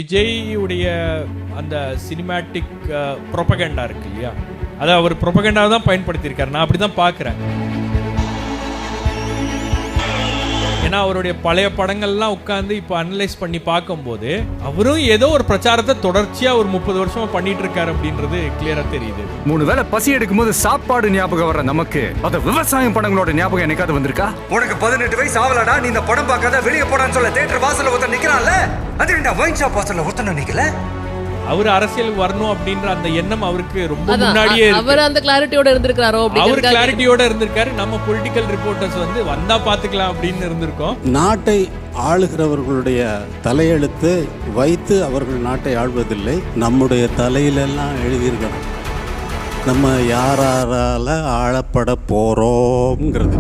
விஜய்யுடைய அந்த cinematic propaganda இருக்கு இல்லையா, அதை அவர் ப்ரொபகண்டாவை தான் பயன்படுத்தியிருக்காரு. நான் அப்படி தான் பார்க்குறேன். ஏன்னா அவருடைய பழைய படங்கள்லாம் உட்காந்து இப்போ அனலைஸ் பண்ணி பார்க்கும்போது அவரும் ஏதோ ஒரு பிரச்சாரத்தை தொடர்ச்சியாக ஒரு 30 வருஷமா பண்ணிட்டு இருக்காரு அப்படின்றது கிளியரா தெரியுது. 3 வேளை பசி எடுக்கும் போது சாப்பாடு ஞாபகம் வர நமக்கு அது விவசாயம் படங்களோட ஞாபகம் என்னைக்காவது வந்திருக்கா? உனக்கு 18 வயசு ஆவலடா, நீ இந்த படம் பார்க்காத வெளியே போடான்னு சொல்ல தியேட்டர் வாசல்ல ஒருத்தன் நிக்கிறான்ல, அது என்ன வைன் ஷாப் வாசல்ல ஒருத்தன் நிக்கல? அவர் அரசியல் வரணும் அப்படின்ற அந்த எண்ணம் அவருக்கு ரொம்ப முன்னாடியே அவர் அந்த கிளாரிட்டியோட இருந்திருக்காரோ, அவர் கிளாரிட்டியோட இருந்திருக்காரு. நம்ம பொலிட்டிக்கல் ரிப்போர்ட்டர்ஸ் வந்து வந்தா பாத்துக்கலாம் அப்படின்னு இருந்திருக்கோம். நாட்டை ஆளுகிறவர்களுடைய தலையெழுத்து வைத்து அவர்கள் நாட்டை ஆள்வதில்லை, நம்முடைய தலையிலெல்லாம் எழுதியிருக்கணும் நம்ம யாரால ஆளப்பட போறோம்ங்கிறது.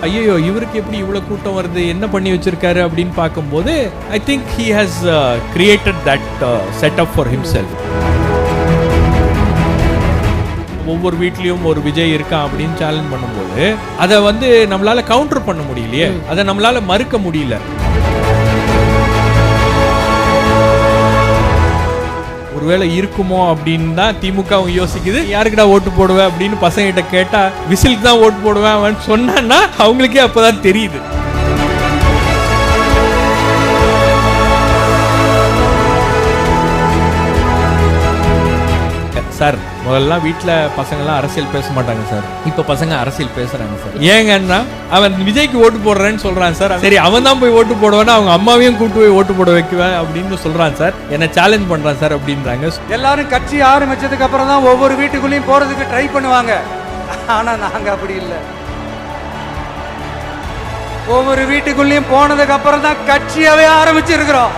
ஐயோ இவருக்கு எப்படி இவ்வளவு கூட்டம் வருது, என்ன பண்ணி வச்சிருக்காரு அப்படின்னு பார்க்கும்போது I think he has created that setup for himself. ஒவ்வொரு வீட்லயும் ஒரு விஜய் இருக்கான் அப்படின்னு சேலஞ்ச் பண்ணும்போது அதை வந்து நம்மளால கவுண்டர் பண்ண முடியலையே, அதை நம்மளால மறுக்க முடியல. ஒருவேளை இருக்குமோ அப்படின்னு தான் திமுக யோசிக்குது. யாருக்குடா ஓட்டு போடுவேன் அப்படின்னு பசங்க கிட்ட கேட்டா விசிலுக்கு தான் ஓட்டு போடுவேன் சொன்னா அவங்களுக்கே அப்பதான் தெரியுது. சார் முதல்லாம் வீட்டில் பசங்கள்லாம் அரசியல் பேச மாட்டாங்க சார், இப்போ பசங்க அரசியல் பேசுறாங்க சார். ஏங்கன்னா அவன் விஜய்க்கு ஓட்டு போடுறேன்னு சொல்றான் சார். சரி அவன் தான் போய் ஓட்டு போடுவானா, அவங்க அம்மாவையும் கூட்டு போய் ஓட்டு போட வைக்குவேன் அப்படின்னு சொல்றான் சார். என்ன சேலஞ்ச் பண்றான் சார் அப்படின்றாங்க. எல்லாரும் கட்சி ஆரம்பிச்சதுக்கு அப்புறம் தான் ஒவ்வொரு வீட்டுக்குள்ளேயும் போறதுக்கு ட்ரை பண்ணுவாங்க. ஆனா நாங்க அப்படி இல்லை. ஒவ்வொரு வீட்டுக்குள்ளேயும் போனதுக்கு அப்புறம் தான் கட்சியாவே ஆரம்பிச்சிருக்கிறோம்.